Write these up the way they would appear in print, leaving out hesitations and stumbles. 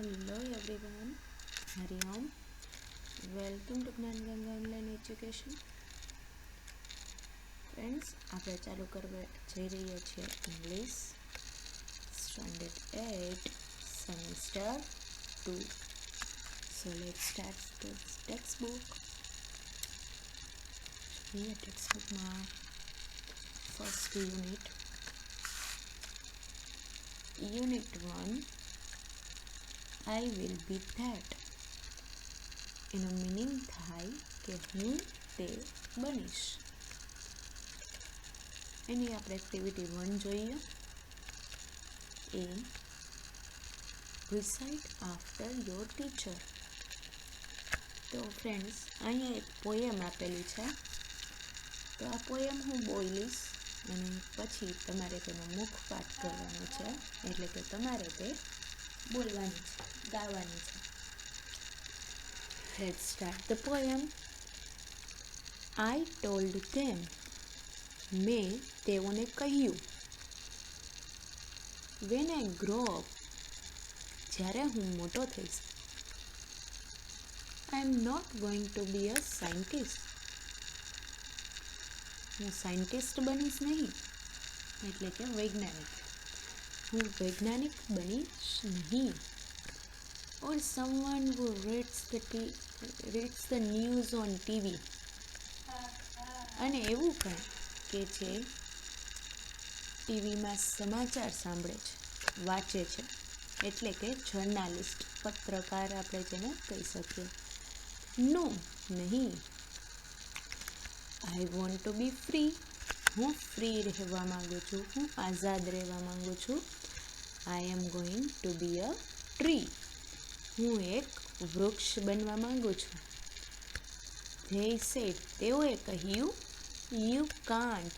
Hello everyone, Hari Om. Welcome to જ્ઞાન Ganga online education. Friends, આપણે ચાલુ કરવા જઈ રહ્યા છીએ English standard 8 semester 2. So let's start the textbook. જોઈએ ટેક્સ્ટબુકમાં first unit 1, I will be that. એનો મીનિંગ થાય કે હું તે બનીશ. એની આપણે એક્ટિવિટી 1 જોઈએ. એ રિસાઇટ આફ્ટર યોર ટીચર. તો ફ્રેન્ડ્સ, અહીંયા એક પોયમ આપેલી છે. તો આ પોયમ હું બોલીશ અને પછી તમારે તેનો મુખપાઠ કરવાનો છે, એટલે કે તમારે તે બોલવાની છે, ગાવાની છે. Let's start the poem. I told them. મેં તેઓને કહ્યું. When I grow up. જ્યારે હું મોટો થઈશ. I am not going to be a scientist. હું સાયન્ટિસ્ટ બનીશ નહીં, એટલે કે વૈજ્ઞાનિક. હું વૈજ્ઞાનિક બનીશ નહીં. Or someone who reads the news on TV. અને એવું કંઈ કે જે ટીવીમાં સમાચાર સાંભળે છે, વાંચે છે, એટલે કે જર્નાલિસ્ટ, પત્રકાર આપણે જેને કહી શકીએ. નો, નહીં. I want to be free. હું ફ્રી રહેવા માંગુ છું, હું આઝાદ રહેવા માંગુ છું. I am going to be a tree. હું એક વૃક્ષ બનવા માંગુ છું. They said. તેઓએ કહ્યું. You can't.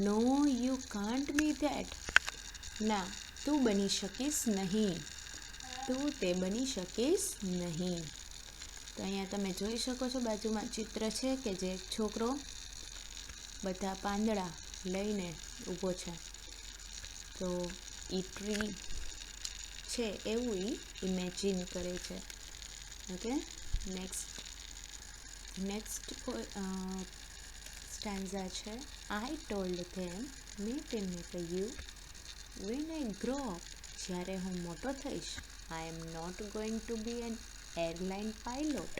No, you can't be that. ના, તું બની શકીશ નહીં. તું તે બની શકીશ નહીં. તો અહીંયા તમે જોઈ શકો છો, બાજુમાં ચિત્ર છે કે જે એક છોકરો બધા પાંદડા લઈને ઊભો છે. તો એ ટ્રી છે એવું એ ઇમેજિન કરે છે. ઓકે, નેક્સ્ટ સ્ટાન્ઝા છે. I told them. મેં તેમને કહ્યું. When I grow up. જ્યારે હું મોટો થઈશ. I am not going to be an airline pilot.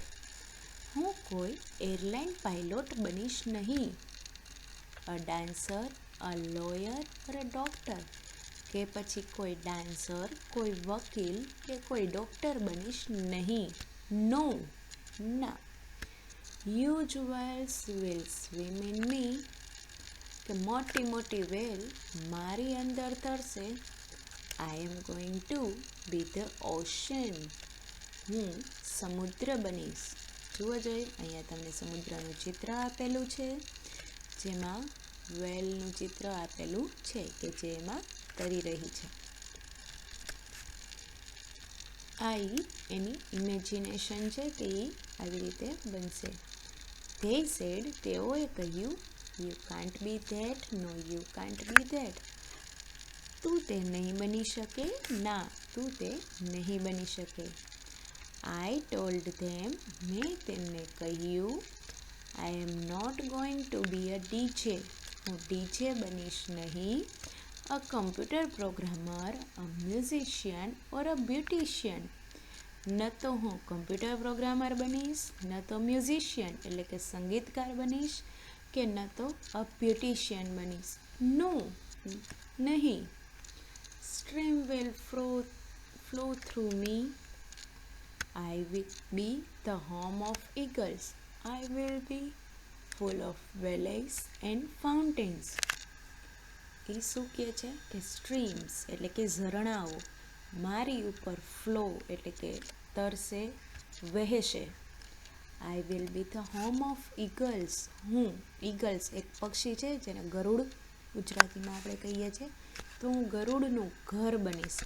હું કોઈ એરલાઇન પાયલોટ બનીશ નહીં. A dancer, a lawyer or a doctor. કે પછી કોઈ ડાન્સર, કોઈ વકીલ કે કોઈ ડૉક્ટર બનીશ નહીં. નો, ના. Huge whales will swim in me. કે મોટી મોટી વેલ મારી અંદર તરશે. I am going to be the ocean. હું સમુદ્ર બનીશ. જુઓ જોઈએ, અહીંયા તમને સમુદ્રનું ચિત્ર આપેલું છે, જેમાં વેલનું ચિત્ર આપેલું છે કે જેમાં તરી રહી છે. આ એની ઇમેજિનેશન છે કે એ આવી રીતે બનશે. They said. તેઓએ કહ્યું. You can't be that. No, you can't be that. તું તે નહીં બની શકે. ના, તું તે નહીં બની શકે. I told them. મેં તેમને કહ્યું. I am not going to be a DJ. હું ડીજે બનીશ નહીં. A computer programmer, a musician or a beautician. ન તો હું કમ્પ્યુટર પ્રોગ્રામર બનીશ, ન તો મ્યુઝિશિયન એટલે કે સંગીતકાર બનીશ, કે ન તો અ બ્યુટિશિયન બનીશ. નો, નહીં. Stream will flow through me. I will be the home of eagles. I will be full of valleys and fountains. એ શું કહે છે કે સ્ટ્રીમ્સ એટલે કે ઝરણાઓ મારી ઉપર ફ્લો એટલે કે તરસે, વહેશે. આઈ will be the home of eagles. હું, ઈગલ્સ એક પક્ષી છે જેને ગરુડ ગુજરાતીમાં આપણે કહીએ છીએ, તો હું ગરુડનું ઘર બનીશ.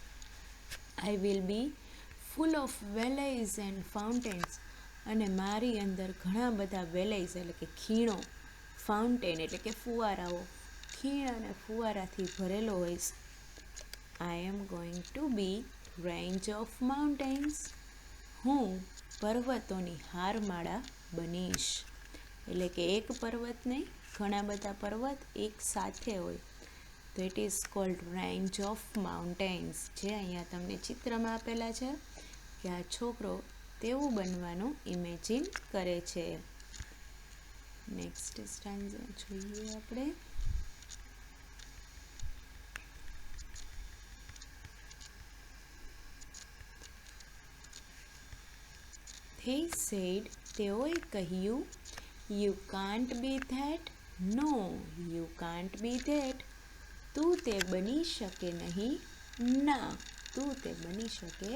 I will be full of valleys and fountains. અને મારી અંદર ઘણા બધા વેલેઝ એટલે કે ખીણો, ફાઉન્ટેન એટલે કે ફુવારાઓ, ખીણ અને ફુવારાથી ભરેલો હોઈશ. I am going to be range of mountains. હું પર્વતોની હારમાળા બનીશ. એટલે કે એક પર્વત નહીં, ઘણા બધા પર્વત એક સાથે હોય તો it is called range of mountains. જે અહીંયા તમને ચિત્રમાં આપેલા છે કે આ છોકરો તેવું બનવાનું ઇમેજિન કરે છે. નેક્સ્ટ સ્ટાન્ઝા જોઈએ આપણે. They said, તેઓએ કહ્યું, You can't be that. No, you can't be that. તું તે બની શકે નહીં. ના, તું તે બની શકે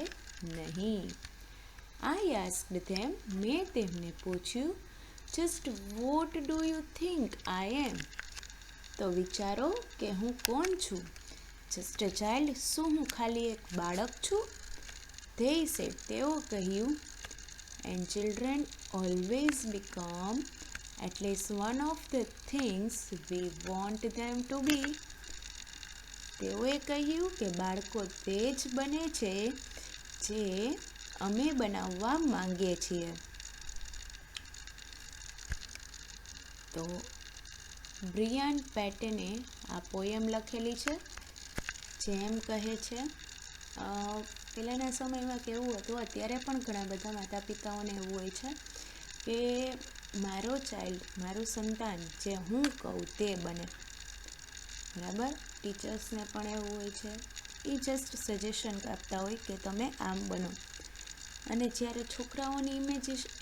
નહીં. I asked them, મેં તેમને પૂછ્યું, Just what do you think I am? તો વિચારો કે હું કોણ છું. Just a child, શું હું ખાલી એક બાળક છું? They said, તેઓ કહ્યું, And children always become at least one of the things we want them to be. તેઓએ કહ્યું કે બાળકો તે જ બને છે જે અમે બનાવવા માંગીએ છીએ. તો બ્રિયાન પેટને આ પોયમ લખેલી છે, જેમ કહે છે પહેલાંના સમયમાં કેવું હતું, અત્યારે પણ ઘણા બધા માતા પિતાઓને એવું હોય છે કે મારો ચાઇલ્ડ, મારું સંતાન જે હું કહું તે બને. બરાબર, ટીચર્સને પણ એવું હોય છે. એ જસ્ટ સજેશન આપતા હોય કે તમે આમ બનો. અને જ્યારે છોકરાઓની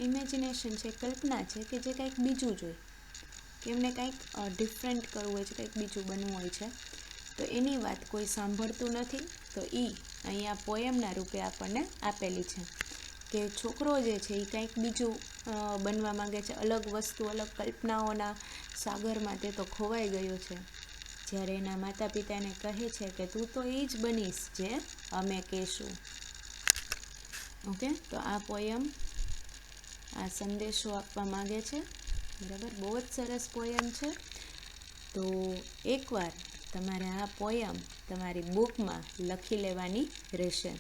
ઇમેજિનેશન છે, કલ્પના છે કે જે કંઈક બીજું જોઈએ, કે એમને કંઈક ડિફરન્ટ કરવું હોય છે, કંઈક બીજું બનવું હોય છે, તો એની વાત કોઈ સાંભળતું નથી. તો એ અહીંયા પોયમના રૂપે આપણને આપેલી છે કે છોકરો જે છે એ કંઈક બીજું બનવા માંગે છે, અલગ વસ્તુ, અલગ કલ્પનાઓના સાગરમાં તે તો ખોવાઈ ગયો છે. જ્યારે એના માતા પિતા એને કહે છે કે તું તો એ જ બનીશ જે અમે કહેશું. ઓકે, તો આ પોયમ આ સંદેશો આપવા માંગે છે. બરાબર, બહુ જ સરસ પોયમ છે. તો એકવાર તમારે આ પોયમ તમારી બુકમાં લખી લેવાની રહેશે.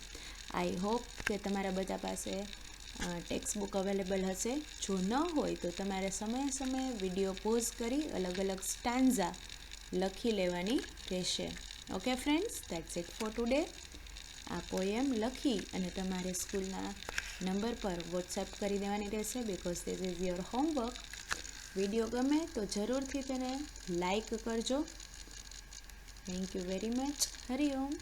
આઈ હોપ કે તમારા બધા પાસે ટેક્સ્ટ બુક અવેલેબલ હશે. જો ન હોય તો તમારે સમયે સમયે વિડીયો પોઝ કરી અલગ અલગ સ્ટાન્ઝા લખી લેવાની રહેશે. Okay friends, that's it four today. આ પોયમ લખી અને તમારે સ્કૂલના નંબર પર વોટ્સએપ કરી દેવાની રહેશે, because this is your homework. Video ગમે તો જરૂરથી તેને લાઈક કરજો. Thank you very much. Hariom.